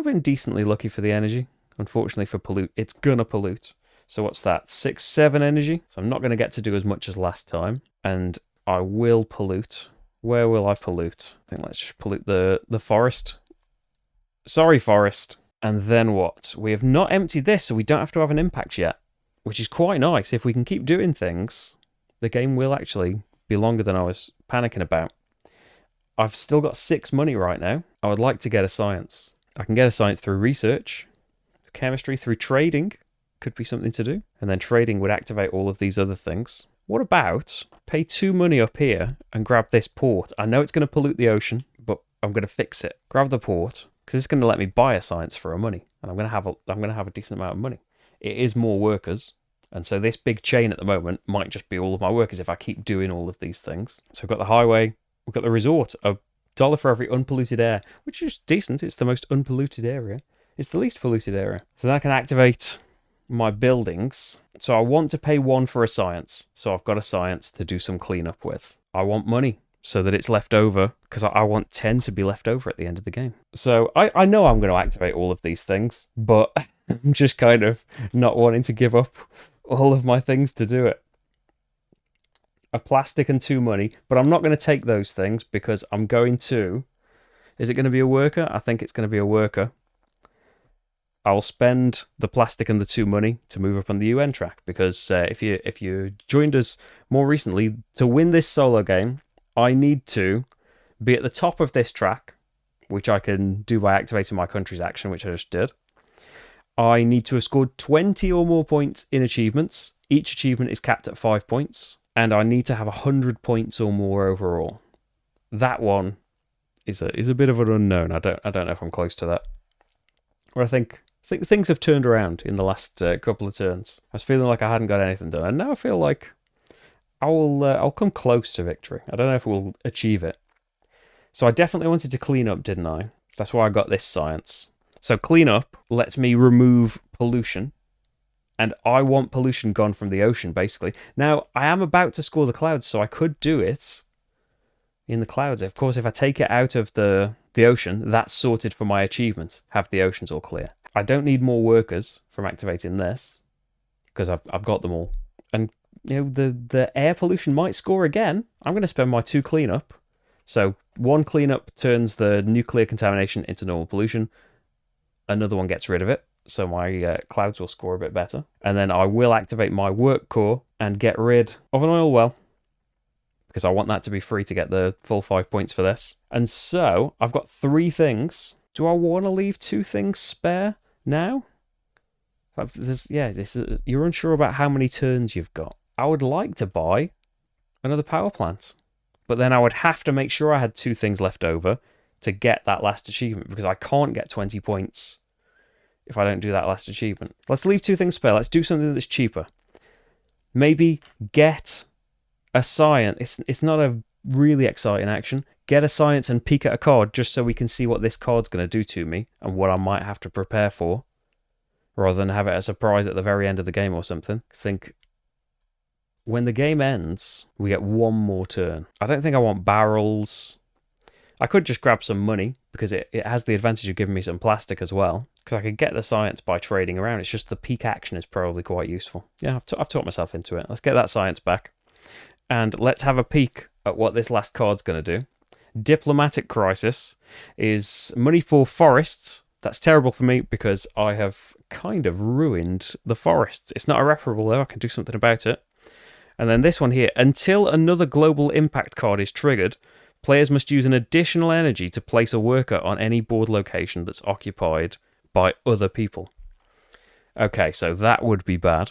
Speaker 1: been decently lucky for the energy. Unfortunately for pollute, it's gonna pollute. So what's that? 6, 7 energy. So I'm not gonna get to do as much as last time, and I will pollute. Where will I pollute? I think let's just pollute the forest. Sorry, forest. And then what? We have not emptied this, so we don't have to have an impact yet, which is quite nice. If we can keep doing things, the game will actually be longer than I was panicking about. I've still got 6 money right now. I would like to get a science. I can get a science through research, chemistry, through trading. Could be something to do. And then trading would activate all of these other things. What about pay 2 money up here and grab this port? I know it's going to pollute the ocean, but I'm going to fix it. Grab the port, because it's going to let me buy a science for a money, and I'm going to have a decent amount of money. It is more workers, and so this big chain at the moment might just be all of my workers if I keep doing all of these things. So we've got the highway, we've got the resort, $1 for every unpolluted air, which is decent. It's the most unpolluted area. It's the least polluted area. So then I can activate my buildings. So I want to pay 1 for a science. So I've got a science to do some cleanup with. I want money so that it's left over, because I want 10 to be left over at the end of the game. So I know I'm going to activate all of these things, but I'm just kind of not wanting to give up all of my things to do it. A plastic and 2 money, but I'm not going to take those things because I'm going to... Is it going to be a worker? I think it's going to be a worker. I'll spend the plastic and the 2 money to move up on the UN track, because if you joined us more recently, to win this solo game, I need to be at the top of this track, which I can do by activating my country's action, which I just did. I need to have scored 20 or more points in achievements. Each achievement is capped at 5 points, and I need to have 100 points or more overall. That one is a bit of an unknown. I don't know if I'm close to that. Or I think things have turned around in the last couple of turns. I was feeling like I hadn't got anything done, and now I feel like I'll come close to victory. I don't know if we'll achieve it. So I definitely wanted to clean up, didn't I? That's why I got this science. So clean up lets me remove pollution, and I want pollution gone from the ocean, basically. Now, I am about to score the clouds, so I could do it in the clouds. Of course, if I take it out of the ocean, that's sorted for my achievement. Have the oceans all clear. I don't need more workers from activating this, because I've got them all. And you know, the air pollution might score again. I'm going to spend my 2 cleanup. So 1 cleanup turns the nuclear contamination into normal pollution. Another one gets rid of it. So my clouds will score a bit better. And then I will activate my work core and get rid of an oil well, because I want that to be free to get the full 5 points for this. And so I've got 3 things. Do I want to leave 2 things spare now? You're unsure about how many turns you've got. I would like to buy another power plant, but then I would have to make sure I had 2 things left over to get that last achievement, because I can't get 20 points if I don't do that last achievement. Let's leave 2 things spare. Let's do something that's cheaper. Maybe get a science. It's not a really exciting action. Get a science and peek at a card just so we can see what this card's going to do to me and what I might have to prepare for, rather than have it a surprise at the very end of the game or something. I think when the game ends, we get 1 more turn. I don't think I want barrels. I could just grab some money, because it has the advantage of giving me some plastic as well, because I could get the science by trading around. It's just the peak action is probably quite useful. Yeah, I've talked myself into it. Let's get that science back. And let's have a peek at what this last card's going to do. Diplomatic crisis is money for forests, That's terrible for me because I have kind of ruined the forests. It's not irreparable though, I can do something about it. And then this one here, until another global impact card is triggered, players must use an additional energy to place a worker on any board location that's occupied by other people. Okay, so that would be bad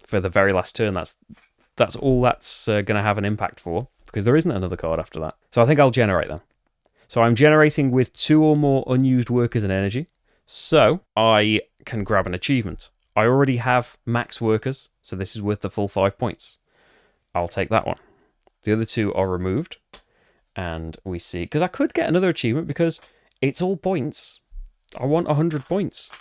Speaker 1: for the very last turn. That's all that's going to have an impact for, because there isn't another card after that. So I think I'll generate them. So I'm generating with 2 or more unused workers and energy. So I can grab an achievement. I already have max workers, so this is worth the full 5 points. I'll take that one. The other 2 are removed. And we see, because I could get another achievement because it's all points. I want 100 points.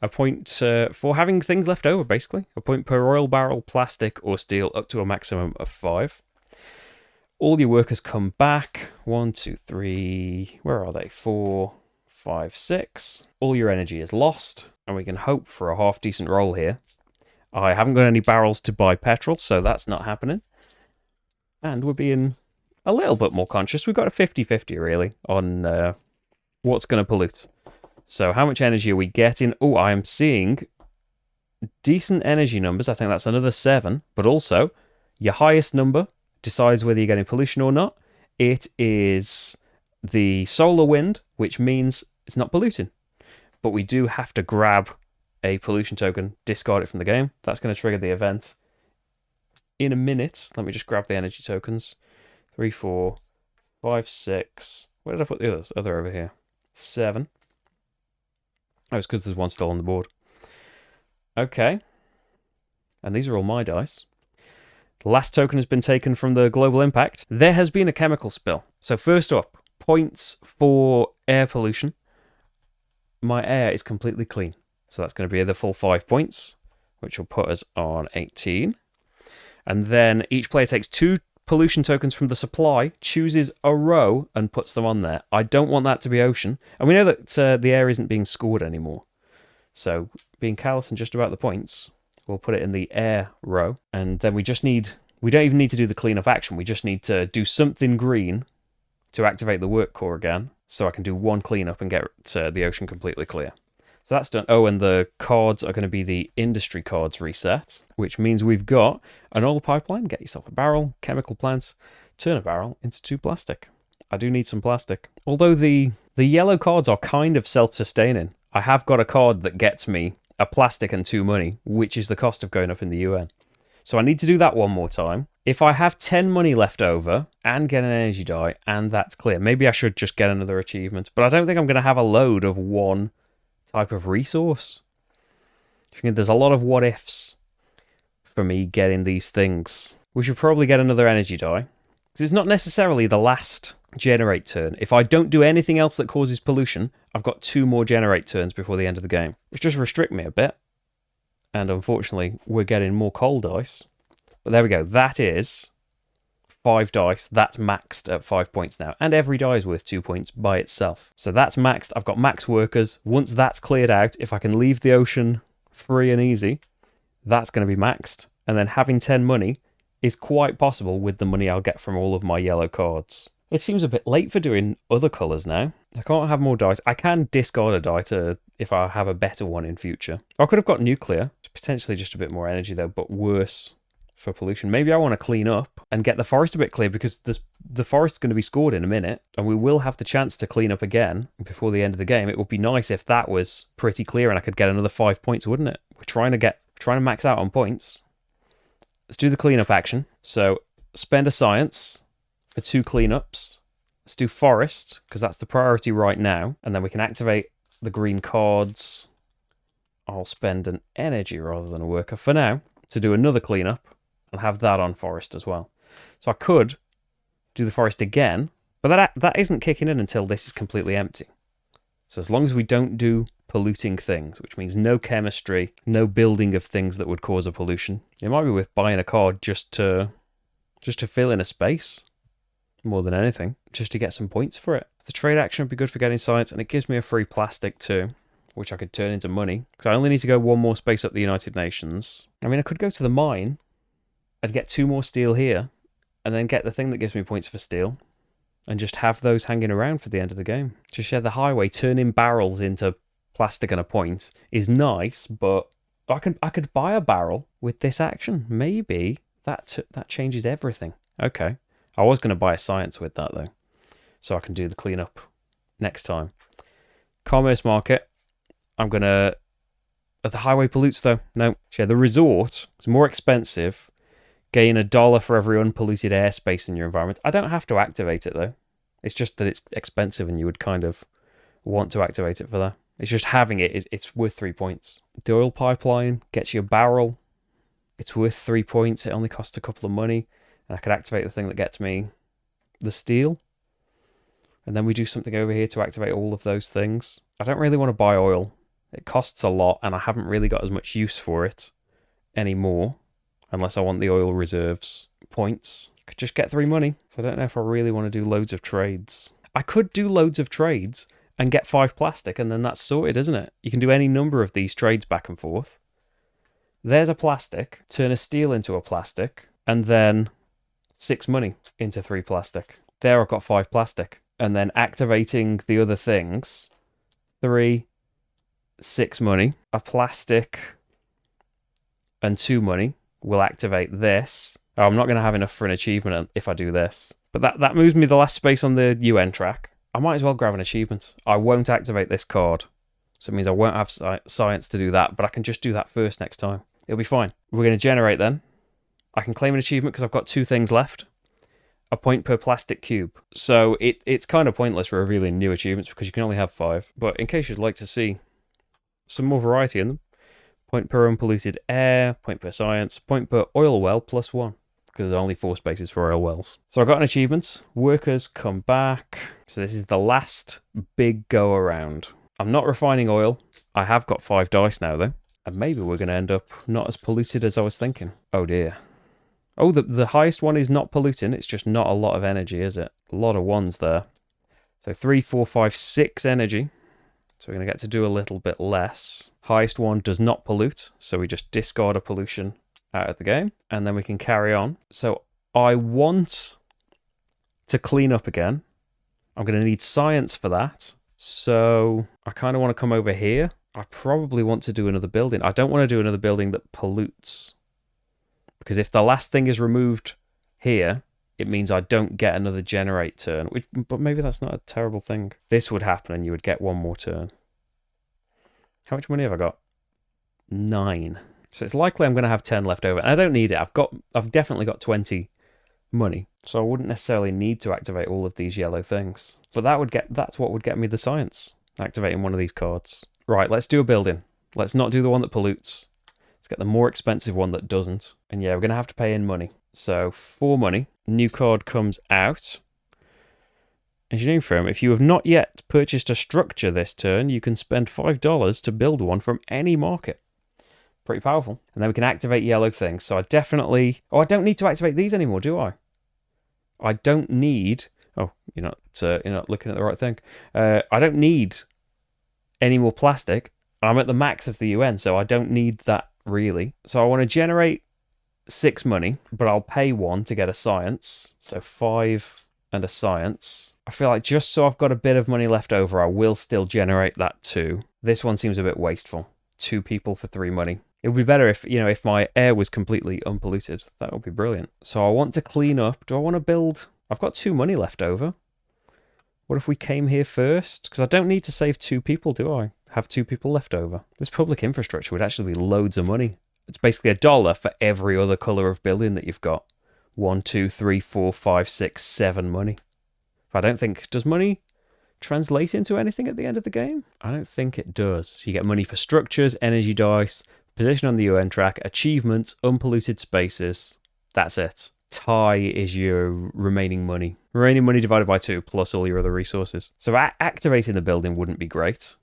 Speaker 1: A point for having things left over, basically. A point per oil barrel, plastic, or steel, up to a maximum of 5. All your workers come back. 1, 2, 3. Where are they? 4, 5, 6. All your energy is lost, and we can hope for a half decent roll here. I haven't got any barrels to buy petrol, so that's not happening. And we're being a little bit more conscious. We've got a 50-50 really on what's going to pollute. So how much energy are we getting? Oh, I am seeing decent energy numbers. I think that's another 7. But also, your highest number decides whether you're getting pollution or not. It is the solar wind, which means it's not polluting. But we do have to grab a pollution token, discard it from the game. That's going to trigger the event in a minute. Let me just grab the energy tokens. 3, 4, 5, 6. Where did I put the others? Oh, they're over here. 7. Oh, it's because there's one still on the board. Okay. And these are all my dice. The last token has been taken from the global impact. There has been a chemical spill. So first up, points for air pollution. My air is completely clean. So that's going to be the full 5 points, which will put us on 18. And then each player takes 2 pollution tokens from the supply, chooses a row, and puts them on there. I don't want that to be ocean. And we know that the air isn't being scored anymore. So, being callous and just about the points, we'll put it in the air row. And then we don't even need to do the cleanup action. We just need to do something green to activate the work core again. So I can do 1 cleanup and get the ocean completely clear. So that's done. Oh, and the cards are going to be the industry cards reset, which means we've got an oil pipeline, get yourself a barrel, chemical plants, turn a barrel into 2 plastic. I do need some plastic. Although the yellow cards are kind of self-sustaining. I have got a card that gets me a plastic and 2 money, which is the cost of going up in the UN. So I need to do that one more time. If I have 10 money left over and get an energy die, and that's clear, maybe I should just get another achievement. But I don't think I'm going to have a load of one type of resource. There's a lot of what ifs for me getting these things. We should probably get another energy die, because it's not necessarily the last generate turn. If I don't do anything else that causes pollution, I've got 2 more generate turns before the end of the game, which does restrict me a bit. And unfortunately, we're getting more coal dice. But there we go. That is 5 dice. That's maxed at 5 points now. And every die is worth 2 points by itself. So that's maxed. I've got max workers. Once that's cleared out, if I can leave the ocean free and easy, that's going to be maxed. And then having 10 money is quite possible with the money I'll get from all of my yellow cards. It seems a bit late for doing other colours now. I can't have more dice. I can discard a die if I have a better one in future. I could have got nuclear. It's potentially just a bit more energy though, but worse for pollution. Maybe I want to clean up and get the forest a bit clear, because the forest's going to be scored in a minute and we will have the chance to clean up again before the end of the game. It would be nice if that was pretty clear and I could get another 5 points, wouldn't it? We're trying to max out on points. Let's do the cleanup action. So spend a science for 2 cleanups. Let's do forest, because that's the priority right now. And then we can activate the green cards. I'll spend an energy rather than a worker for now to do another cleanup and have that on forest as well. So I could do the forest again, but that isn't kicking in until this is completely empty. So as long as we don't do polluting things, which means no chemistry, no building of things that would cause a pollution, it might be worth buying a card just to fill in a space more than anything, just to get some points for it. The trade action would be good for getting science, and it gives me a free plastic too, which I could turn into money, because I only need to go 1 more space up the United Nations. I mean, I could go to the mine and get 2 more steel here, and then get the thing that gives me points for steel, and just have those hanging around for the end of the game. Just share the highway, turning barrels into plastic and a point is nice, but I could buy a barrel with this action. Maybe that changes everything. Okay. I was going to buy a science with that, though, so I can do the cleanup next time. Commerce market. I'm going to... The highway pollutes, though. No. Yeah, the resort is more expensive. Gain $1 for every unpolluted airspace in your environment. I don't have to activate it, though. It's just that it's expensive and you would kind of want to activate it for that. It's just having it, it's worth 3 points. The oil pipeline gets you a barrel. It's worth 3 points. It only costs a couple of money. And I could activate the thing that gets me the steel. And then we do something over here to activate all of those things. I don't really want to buy oil. It costs a lot, and I haven't really got as much use for it anymore. Unless I want the oil reserves points. I could just get 3 money. So I don't know if I really want to do loads of trades. I could do loads of trades and get 5 plastic, and then that's sorted, isn't it? You can do any number of these trades back and forth. There's a plastic. Turn a steel into a plastic. And then 6 money into 3 plastic. There I've got 5 plastic. And then activating the other things. 3, 6 money. A plastic and 2 money will activate this. Oh, I'm not going to have enough for an achievement if I do this. But that moves me the last space on the UN track. I might as well grab an achievement. I won't activate this card. So it means I won't have science to do that. But I can just do that first next time. It'll be fine. We're going to generate then. I can claim an achievement because I've got 2 things left. A point per plastic cube. So it's kind of pointless revealing new achievements because you can only have 5. But in case you'd like to see some more variety in them. Point per unpolluted air, point per science, point per oil well plus 1. Because there's only 4 spaces for oil wells. So I got an achievement. Workers come back. So this is the last big go around. I'm not refining oil. I have got 5 dice now though. And maybe we're going to end up not as polluted as I was thinking. Oh dear. Oh, the highest one is not polluting. It's just not a lot of energy, is it? A lot of 1s there. So 3, 4, 5, 6 energy. So we're going to get to do a little bit less. Highest one does not pollute. So we just discard a pollution out of the game. And then we can carry on. So I want to clean up again. I'm going to need science for that. So I kind of want to come over here. I probably want to do another building. I don't want to do another building that pollutes. Because if the last thing is removed here, it means I don't get another generate turn. But maybe that's not a terrible thing. This would happen and you would get 1 more turn. How much money have I got? 9. So it's likely I'm going to have 10 left over. And I don't need it. I've definitely got 20 money. So I wouldn't necessarily need to activate all of these yellow things. But that's what would get me the science. Activating one of these cards. Right, let's do a building. Let's not do the one that pollutes. Let's get the more expensive one that doesn't. And yeah, we're going to have to pay in money. So 4 money. New card comes out. Engineering firm. If you have not yet purchased a structure this turn, you can spend $5 to build one from any market. Pretty powerful. And then we can activate yellow things. So I definitely... Oh, I don't need to activate these anymore, do I? I don't need... Oh, you're not looking at the right thing. I don't need any more plastic. I'm at the max of the UN, so I don't need that really. So I want to generate 6 money, but I'll pay 1 to get a science. So 5 and a science. I feel like just so I've got a bit of money left over, I will still generate that 2. This one seems a bit wasteful. 2 people for 3 money. It would be better if my air was completely unpolluted. That would be brilliant. So I want to clean up. Do I want to build? I've got 2 money left over. What if we came here first? Because I don't need to save 2 people, do I? Have 2 people left over. This public infrastructure would actually be loads of money. It's basically $1 for every other colour of building that you've got. 1, 2, 3, 4, 5, 6, 7 money. I don't think... Does money translate into anything at the end of the game? I don't think it does. You get money for structures, energy dice, position on the UN track, achievements, unpolluted spaces. That's it. Tie is your remaining money. Remaining money divided by 2 plus all your other resources. So activating the building wouldn't be great.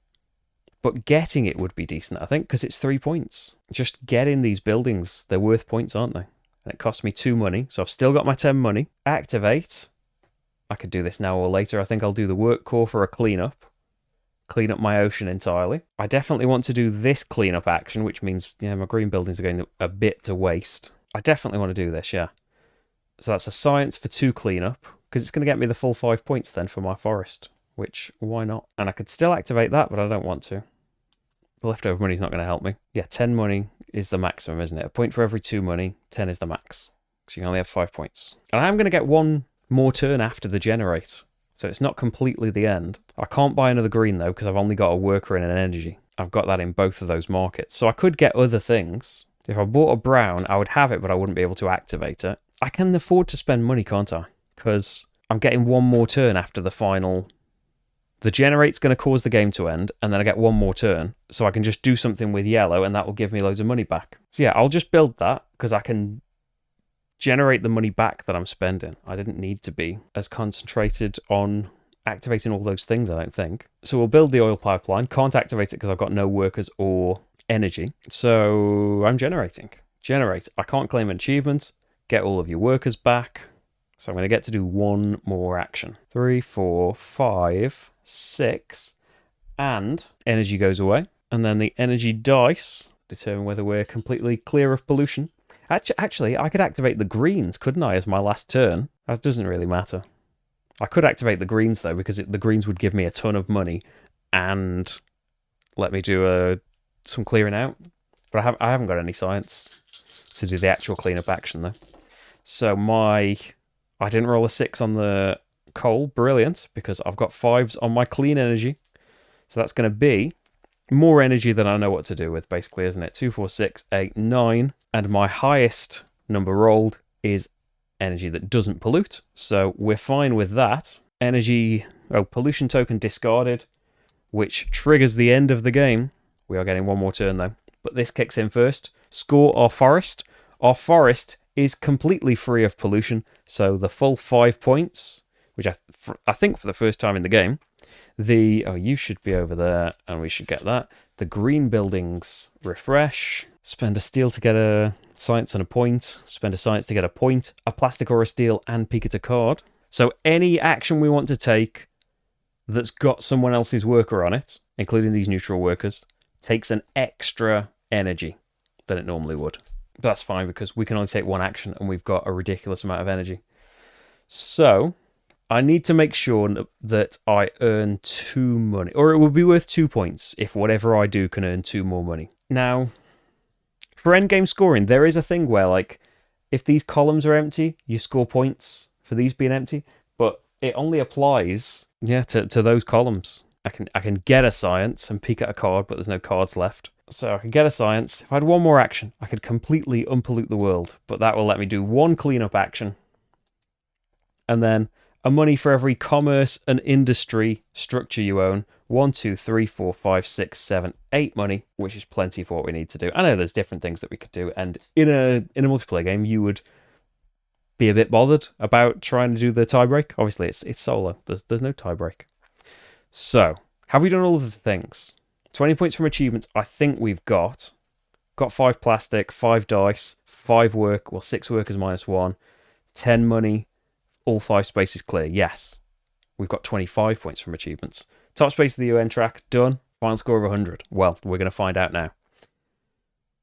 Speaker 1: But getting it would be decent, I think, because it's 3 points. Just getting these buildings, they're worth points, aren't they? And it costs me 2 money, so I've still got my 10 money. Activate. I could do this now or later. I think I'll do the work core for a cleanup. Clean up my ocean entirely. I definitely want to do this cleanup action, which means my green buildings are going a bit to waste. I definitely want to do this, yeah. So that's a science for 2 cleanup, because it's going to get me the full 5 points then for my forest. Which, why not? And I could still activate that, but I don't want to. The leftover money's not going to help me. Yeah, 10 money is the maximum, isn't it? A point for every 2 money, 10 is the max. So you can only have 5 points. And I'm going to get one more turn after the generate. So it's not completely the end. I can't buy another green though, because I've only got a worker and an energy. I've got that in both of those markets. So I could get other things. If I bought a brown, I would have it, but I wouldn't be able to activate it. I can afford to spend money, can't I? Because I'm getting one more turn after the final. The generate's going to cause the game to end, and then I get one more turn. So I can just do something with yellow, and that will give me loads of money back. So yeah, I'll just build that, because I can generate the money back that I'm spending. I didn't need to be as concentrated on activating all those things, I don't think. So we'll build the oil pipeline. Can't activate it because I've got no workers or energy. So I'm generating. Generate. I can't claim an achievement. Get all of your workers back. So I'm going to get to do one more action. 3, 4, 5, 6. And energy goes away. And then the energy dice determine whether we're completely clear of pollution. Actually, I could activate the greens, couldn't I, as my last turn? That doesn't really matter. I could activate the greens, though, because the greens would give me a ton of money and let me do some clearing out. But I haven't got any science to do the actual cleanup action, though. So I didn't roll a 6 on the coal. Brilliant, because I've got 5s on my clean energy. So that's going to be more energy than I know what to do with, basically, isn't it? 2, 4, 6, 8, 9. And my highest number rolled is energy that doesn't pollute. So we're fine with that. Pollution token discarded, which triggers the end of the game. We are getting one more turn, though. But this kicks in first. Score our forest. Our forest is completely free of pollution. So the full 5 points, which I think for the first time in the game, you should be over there, and we should get that. The green buildings refresh. Spend a steel to get a science and a point. Spend a science to get a point. A plastic or a steel, and peek at a card. So any action we want to take that's got someone else's worker on it, including these neutral workers, takes an extra energy than it normally would. But that's fine, because we can only take one action, and we've got a ridiculous amount of energy. So I need to make sure that I earn 2 money, or it will be worth 2 points if whatever I do can earn 2 more money. Now, for endgame scoring, there is a thing where, like, if these columns are empty, you score points for these being empty, but it only applies, to those columns. I can get a science and peek at a card, but there's no cards left. So I can get a science. If I had one more action, I could completely unpollute the world, but that will let me do one cleanup action. And then a money for every commerce and industry structure you own. 1, 2, 3, 4, 5, 6, 7, 8 money, which is plenty for what we need to do. I know there's different things that we could do, and in a multiplayer game, you would be a bit bothered about trying to do the tiebreak. Obviously, it's solo. There's no tiebreak. So, have we done all of the things? 20 points from achievements. I think we've got 5 plastic, 5 dice, 5 work. Well, 6 workers minus 1, 10 money. All 5 spaces clear. Yes, we've got 25 points from achievements. Top space of the UN track, done. Final score of 100. Well, we're going to find out now.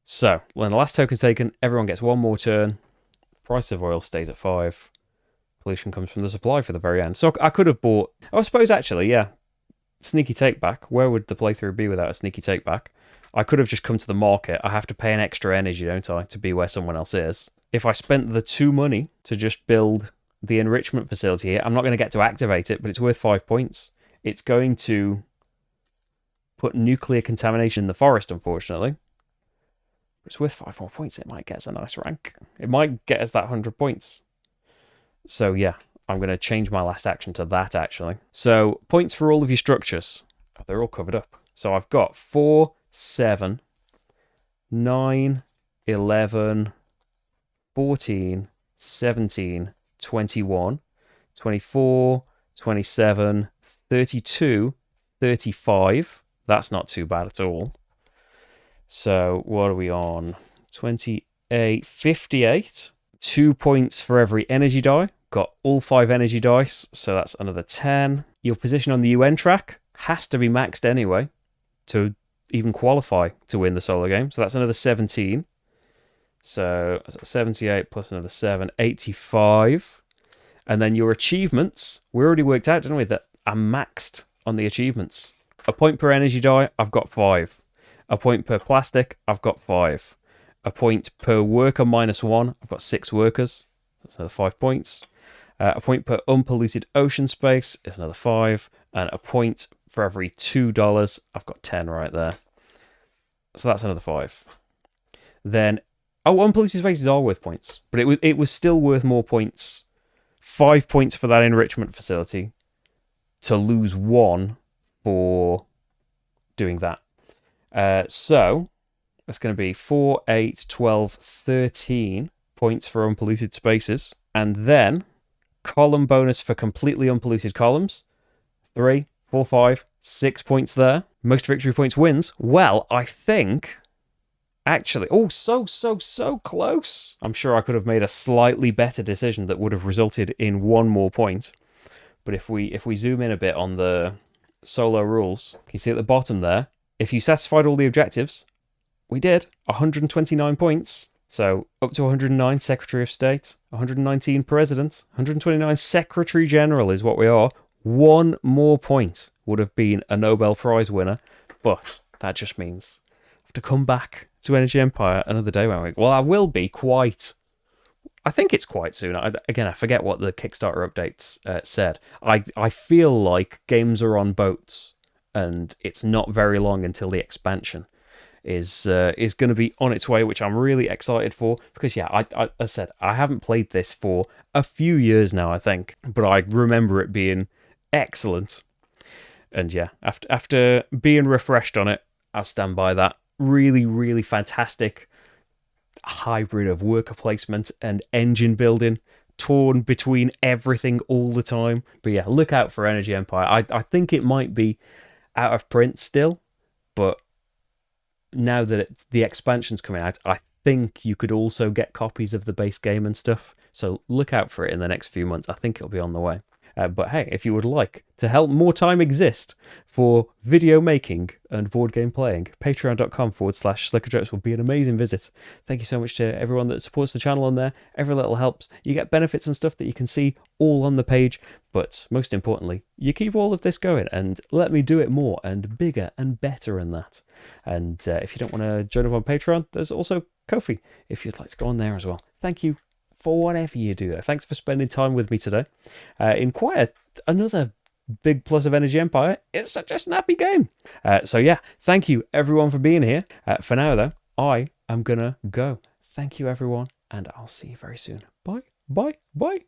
Speaker 1: So, when the last token's taken, everyone gets one more turn. Price of oil stays at 5. Pollution comes from the supply for the very end. So I could have bought... I suppose, actually, yeah. Sneaky take back. Where would the playthrough be without a sneaky take back? I could have just come to the market. I have to pay an extra energy, don't I, to be where someone else is. If I spent the 2 money to just build the enrichment facility here, I'm not going to get to activate it, but it's worth 5 points. It's going to put nuclear contamination in the forest, unfortunately. But it's worth 5 more points. It might get us a nice rank. It might get us that 100 points. So yeah, I'm going to change my last action to that, actually. So points for all of your structures. Oh, they're all covered up. So I've got 4, 7, 9, 11, 14, 17, 21, 24, 27, 32, 35. That's not too bad at all. So what are we on? 28, 58. 2 points for every energy die. Got all 5 energy dice, so that's another 10. Your position on the UN track has to be maxed anyway to even qualify to win the solo game. So that's another 17. So 78 plus another 7, 85. And then your achievements, we already worked out, didn't we, that I'm maxed on the achievements. A point per energy die, I've got 5. A point per plastic, I've got 5. A point per worker -1, I've got 6 workers. That's another 5 points. A point per unpolluted ocean space is another 5. And a point for every $2, I've got 10 right there. So that's another 5. Then, unpolluted spaces are worth points, but it was still worth more points. 5 points for that enrichment facility to lose 1 for doing that. So that's going to be 4, 8, 12, 13 points for unpolluted spaces. And then column bonus for completely unpolluted columns. 3, 4, 5, 6 points there. Most victory points wins. Well, I think... Actually, so close. I'm sure I could have made a slightly better decision that would have resulted in 1 more point. But if we zoom in a bit on the solo rules, can you see at the bottom there? If you satisfied all the objectives, we did 129 points. So up to 109 Secretary of State, 119 President, 129 Secretary General is what we are. 1 more point would have been a Nobel Prize winner, but that just means I have to come back to Energy Empire another day, won't we? Well, I will be quite... I think it's quite soon. I forget what the Kickstarter updates said. I feel like games are on boats, and it's not very long until the expansion is going to be on its way, which I'm really excited for. Because, yeah, I said, I haven't played this for a few years now, I think. But I remember it being excellent. And, yeah, after being refreshed on it, I'll stand by that. Really, really fantastic hybrid of worker placement and engine building, torn between everything all the time. But yeah, look out for Energy Empire. I think it might be out of print still, but now that the expansion's coming out, I think you could also get copies of the base game and stuff. So look out for it in the next few months. I think it'll be on the way. But hey, if you would like to help more time exist for video making and board game playing, patreon.com/slickerdrips will be an amazing visit. Thank you so much to everyone that supports the channel on there. Every little helps. You get benefits and stuff that you can see all on the page. But most importantly, you keep all of this going and let me do it more and bigger and better than that. And if you don't want to join up on Patreon, there's also Ko-fi if you'd like to go on there as well. Thank you for whatever you do. Thanks for spending time with me today. In quite another big plus of Energy Empire, it's such a snappy game. So yeah, thank you everyone for being here. For now though, I am gonna go. Thank you everyone, and I'll see you very soon. Bye, bye, bye.